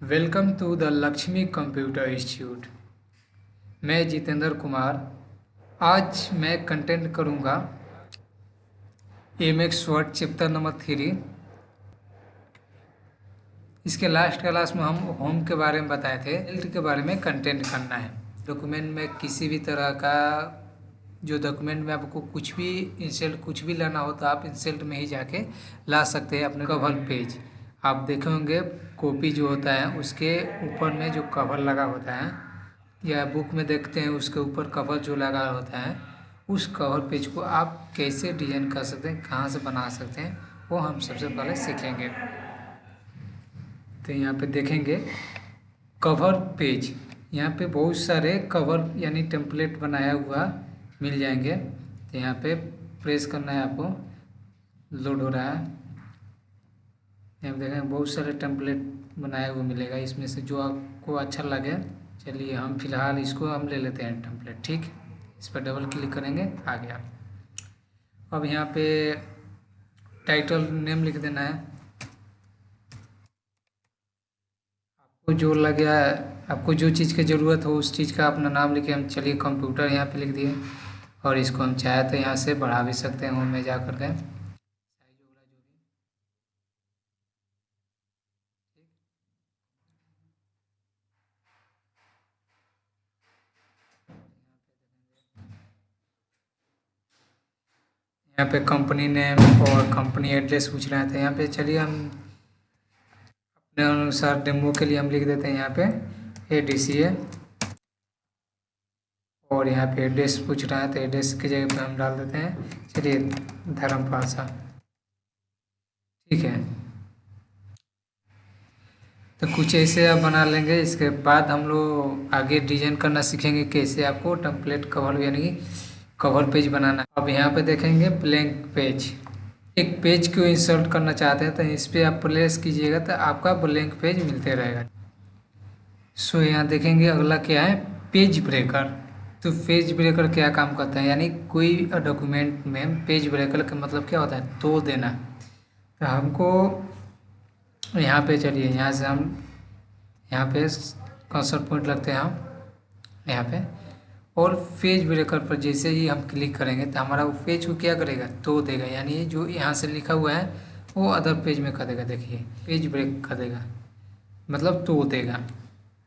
Welcome to the Lakshmi computer institute. मैं जितेंद्र कुमार। आज मैं कंटेंट करूँगा एमएक्स वर्ड चैप्टर नंबर 3। इसके लास्ट क्लास में हम होम के बारे में बताए थे। हेल्थ के बारे में कंटेंट करना है। डॉक्यूमेंट में किसी भी तरह का जो डॉक्यूमेंट में आपको कुछ भी इंसल्ट कुछ भी लाना हो तो आप इंसल्ट में ही जाके ला सकते हैं अपने कवर पेज। आप देखे होंगे कॉपी जो होता है उसके ऊपर में जो कवर लगा होता है या बुक में देखते हैं उसके ऊपर कवर जो लगा होता है उस कवर पेज को आप कैसे डिजाइन कर सकते हैं, कहाँ से बना सकते हैं, वो हम सबसे पहले सीखेंगे। तो यहाँ पे देखेंगे कवर पेज। यहाँ पे बहुत सारे कवर यानी टेम्पलेट बनाया हुआ मिल जाएंगे। तो यहाँ पे प्रेस करना है आपको, लोड हो रहा है। यहाँ पे देखें बहुत सारे टेम्पलेट बनाया हुआ मिलेगा, इसमें से जो आपको अच्छा लगे। चलिए हम फिलहाल इसको हम ले लेते हैं टेम्पलेट। ठीक, इस पर डबल क्लिक करेंगे, आ गया। अब यहाँ पे टाइटल नेम लिख देना है। आपको जो लगे, आपको जो चीज़ की ज़रूरत हो उस चीज़ का अपना नाम लिखे। हम चलिए कंप्यूटर यहाँ पे लिख दिए और इसको हम चाहे तो यहाँ से बढ़ा भी सकते हैं होम में जा कर के। यहाँ पे कंपनी नेम और कंपनी एड्रेस पूछ रहे थे। यहाँ पे चलिए हम अपने अनुसार डेमो के लिए हम लिख देते हैं यहाँ पे ADCA। और यहाँ पे एड्रेस पूछ रहा है तो एड्रेस की जगह पे हम डाल देते हैं, चलिए धर्मपाशा। ठीक है, तो कुछ ऐसे आप बना लेंगे। इसके बाद हम लोग आगे डिजाइन करना सीखेंगे कैसे आपको टेम्पलेट कवर यानी कि कवर पेज बनाना। अब यहाँ पे देखेंगे ब्लैंक पेज। एक पेज को इंसर्ट करना चाहते हैं तो इस पर आप प्रेस कीजिएगा तो आपका ब्लैंक पेज मिलते रहेगा। सो यहाँ देखेंगे अगला क्या है, पेज ब्रेकर। तो पेज ब्रेकर क्या काम करता है, यानी कोई डॉक्यूमेंट में पेज ब्रेकर का मतलब क्या होता है, तोड़ देना। तो हमको यहाँ पे चलिए यहाँ से हम यहाँ पे कर्सर पॉइंट लगते हैं हम यहाँ पे, और पेज ब्रेकर पर जैसे ही हम क्लिक करेंगे तो हमारा वो पेज को क्या करेगा, तोड़ देगा। यानी जो यहाँ से लिखा हुआ है वो अदर पेज में कर देगा। देखिए पेज ब्रेक कर देगा मतलब तोड़ देगा।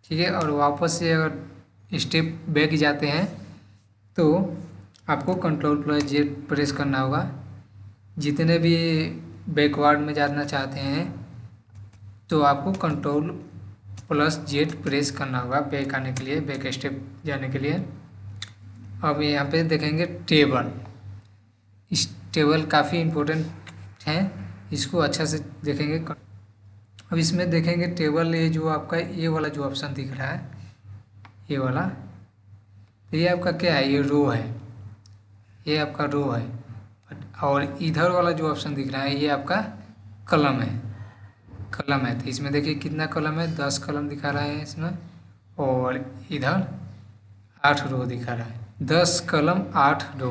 ठीक है, और वापस से अगर स्टेप बैक जाते हैं तो आपको Ctrl+Z प्रेस करना होगा। जितने भी बैकवर्ड में जाना चाहते हैं तो आपको Ctrl+Z प्रेस करना होगा बैक आने के लिए, बैक स्टेप जाने के लिए। अब यहाँ पे देखेंगे टेबल। इस टेबल काफ़ी इम्पोर्टेंट है, इसको अच्छा से देखेंगे। अब इसमें देखेंगे टेबल, ये जो आपका ये वाला जो ऑप्शन दिख रहा है ये वाला, तो ये आपका क्या है, ये रो है, ये आपका रो है। और इधर वाला जो ऑप्शन दिख रहा है ये आपका कलम है, कलम है। तो इसमें देखिए कितना कलम है, 10 कलम दिखा रहा है इसमें, और इधर 8 रो दिखा रहा है। 10 कलम 8 रो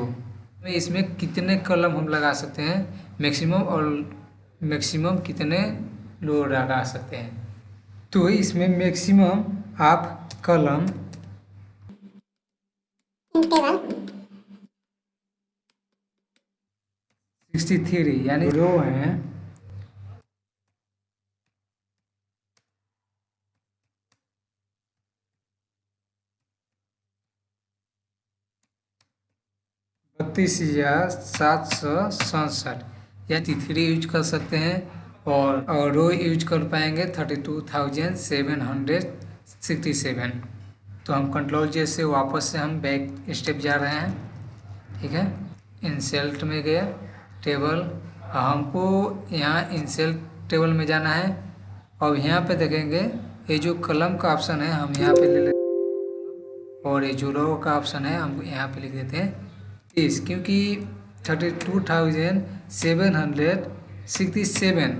में इसमें कितने कलम हम लगा सकते हैं मैक्सिमम, और मैक्सिमम कितने रो लगा सकते हैं। तो इसमें मैक्सिमम आप कलम 63 यानी रो हैं 32,767 या 3 यूज कर सकते हैं, और रो यूज कर पाएंगे 32,767। तो हम Ctrl+J से वापस से हम बैक स्टेप जा रहे हैं। ठीक है, इंसल्ट में गया टेबल, हमको यहाँ इंसल्ट टेबल में जाना है। और यहाँ पे देखेंगे ये जो कलम का ऑप्शन है हम यहाँ पे ले लेते हैं, और ये जो रो का ऑप्शन है हम यहाँ पे लिख देते हैं 30, क्योंकि 32,767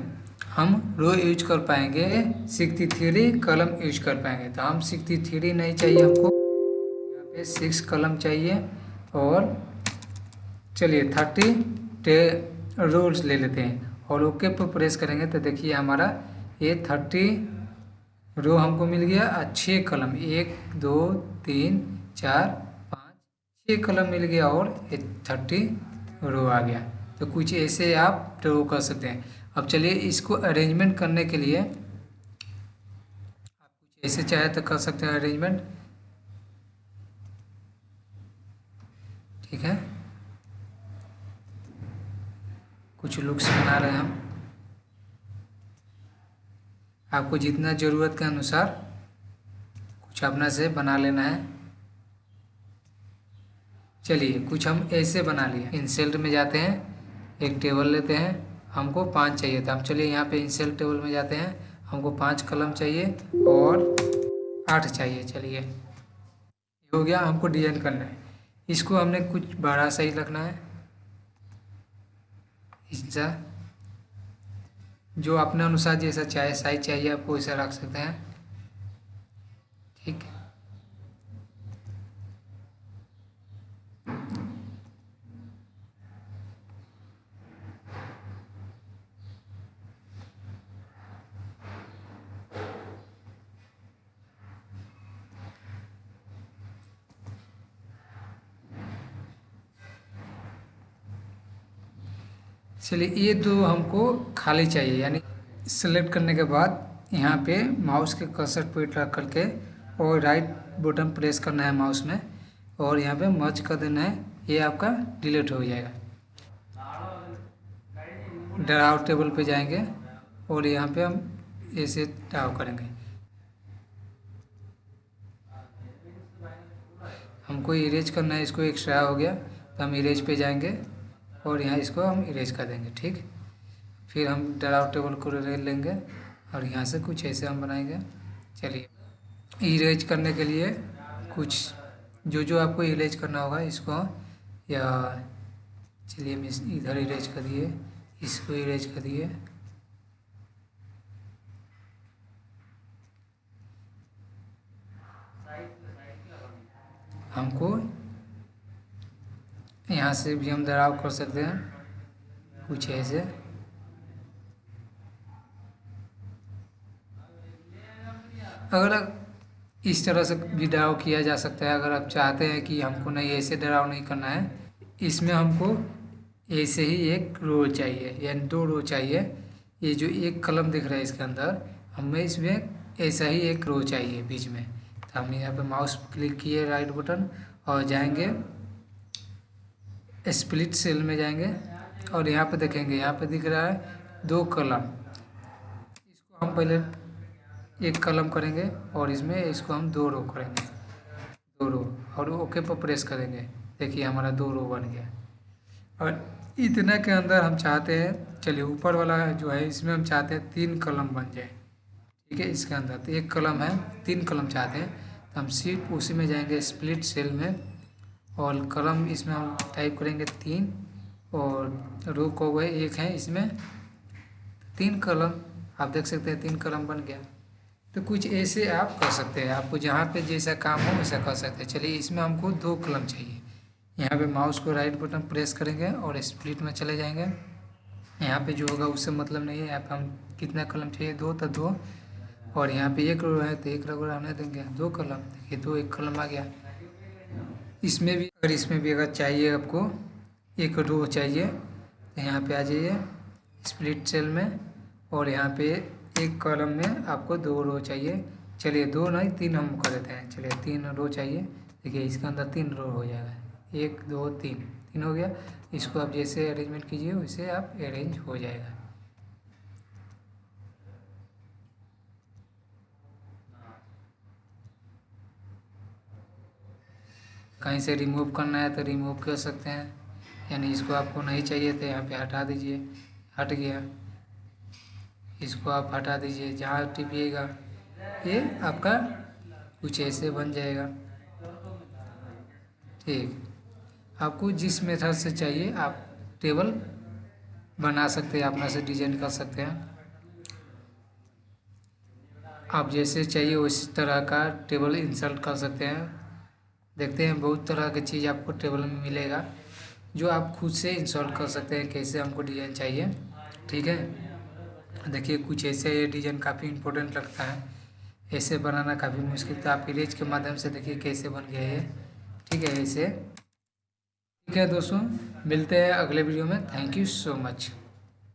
हम रो यूज कर पाएंगे, 63 कलम यूज कर पाएंगे। तो हम 63 नहीं चाहिए, हमको यहाँ पे 6 कलम चाहिए। और चलिए 30 रोल्स ले लेते हैं और ओके पर प्रेस करेंगे तो देखिए हमारा ये 30 रो हमको मिल गया 6 कलम, 1 2 3 4 5 6 कलम मिल गया और 30 रो आ गया। तो कुछ ऐसे आप ड्रॉ कर सकते हैं। अब चलिए इसको अरेंजमेंट करने के लिए आप कुछ ऐसे चाहे तो कर सकते हैं अरेंजमेंट, ठीक है। कुछ लुक्स बना रहे हैं हम, आपको जितना ज़रूरत के अनुसार कुछ अपना से बना लेना है। चलिए कुछ हम ऐसे बना लिए। इंसर्ट में जाते हैं, एक टेबल लेते हैं, हमको 5 चाहिए था। हम चलिए यहाँ पे इंसर्ट टेबल में जाते हैं, हमको 5 कलम चाहिए और 8 चाहिए। चलिए ये हो गया, हमको डिजाइन करना है। इसको हमने कुछ बड़ा सा ही रखना है, इसका जो अपने अनुसार जैसा चाहे साइज चाहिए आपको वैसा रख सकते हैं, ठीक। चलिए ये दो हमको खाली चाहिए, यानी सेलेक्ट करने के बाद यहाँ पे माउस के कर्सर पे रख करके और राइट बटन प्रेस करना है माउस में और यहाँ पे मर्ज कर देना है, ये आपका डिलीट हो जाएगा। ड्राव टेबल पे जाएंगे और यहाँ पे हम ऐसे ड्राव करेंगे। हमको इरेज करना है, इसको एक्स्ट्रा हो गया तो हम इरेज पे जाएंगे और यहाँ इसको हम इरेज कर देंगे, ठीक। फिर हम ड्राव टेबल को ले लेंगे और यहाँ से कुछ ऐसे हम बनाएंगे। चलिए इरेज करने के लिए कुछ जो आपको इरेज करना होगा इसको, या चलिए हम इधर इरेज कर दिए, इसको इरेज कर दिए। हमको यहाँ से भी हम ड्राव कर सकते हैं कुछ ऐसे। अगर इस तरह से भी ड्राव किया जा सकता है, अगर आप चाहते हैं कि हमको नहीं ऐसे ड्राव नहीं करना है, इसमें हमको ऐसे ही एक रो चाहिए यानी 2 रो चाहिए। ये जो एक कलम दिख रहा है इसके अंदर, हमें इसमें ऐसा ही एक रो चाहिए बीच में। तो हम यहाँ पे माउस क्लिक किए राइट बटन और जाएंगे स्प्लिट सेल में जाएंगे और यहाँ पे देखेंगे, यहाँ पे दिख रहा है 2 कलम। इसको हम पहले एक कलम करेंगे और इसमें इसको हम 2 रो करेंगे, 2 रो, और ओके पर प्रेस करेंगे। देखिए हमारा 2 रो बन गया। और इतने के अंदर हम चाहते हैं, चलिए ऊपर वाला जो है इसमें हम चाहते हैं 3 कलम बन जाए, ठीक है। इसके अंदर तो 1 कलम है, 3 कलम चाहते हैं तो हम सिर्फ उसी में जाएंगे स्प्लिट सेल में और कलम इसमें हम टाइप करेंगे 3 और रो को वह 1 है, इसमें 3 कलम। आप देख सकते हैं 3 कलम बन गया। तो कुछ ऐसे आप कर सकते हैं, आपको जहाँ पे जैसा काम हो वैसा कर सकते हैं। चलिए इसमें हमको 2 कलम चाहिए। यहाँ पे माउस को राइट बटन प्रेस करेंगे और स्प्लिट में चले जाएंगे। यहाँ पे जो होगा उससे मतलब नहीं है, यहाँ पे हम कितना कलम चाहिए 2 तो 2, और यहाँ पे 1 रो है तो 1 रो रहने देंगे, 2 कलम, देखिए 2 1 कलम आ गया। इसमें भी अगर चाहिए आपको 1 रो चाहिए तो यहाँ पे आ जाइए स्प्लिट सेल में और यहाँ पे 1 कॉलम में आपको 2 रो चाहिए। चलिए 2 नहीं 3 हम कर देते हैं। चलिए 3 रो चाहिए, देखिए इसके अंदर 3 रो हो जाएगा, 1 2 3 हो गया। इसको आप जैसे अरेंजमेंट कीजिए वैसे आप अरेंज हो जाएगा। कहीं से रिमूव करना है तो रिमूव कर सकते हैं, यानी इसको आपको नहीं चाहिए तो यहाँ पे हटा दीजिए, हट गया। इसको आप हटा दीजिए, जहाँ टिपिएगा ये आपका कुछ ऐसे बन जाएगा, ठीक। आपको जिस मेथड से चाहिए आप टेबल बना सकते हैं, अपना से डिजाइन कर सकते हैं। आप जैसे चाहिए उस तरह का टेबल इंसर्ट कर सकते हैं। देखते हैं बहुत तरह की चीज़ आपको टेबल में मिलेगा जो आप खुद से इंस्टॉल कर सकते हैं, कैसे हमको डिज़ाइन चाहिए, ठीक है। देखिए कुछ ऐसे ये डिज़ाइन काफ़ी इम्पोर्टेंट लगता है, ऐसे बनाना काफ़ी मुश्किल था। आप इरेज के माध्यम से देखिए कैसे बन गया है। ठीक है ऐसे। ठीक है दोस्तों, मिलते हैं अगले वीडियो में। Thank you so much.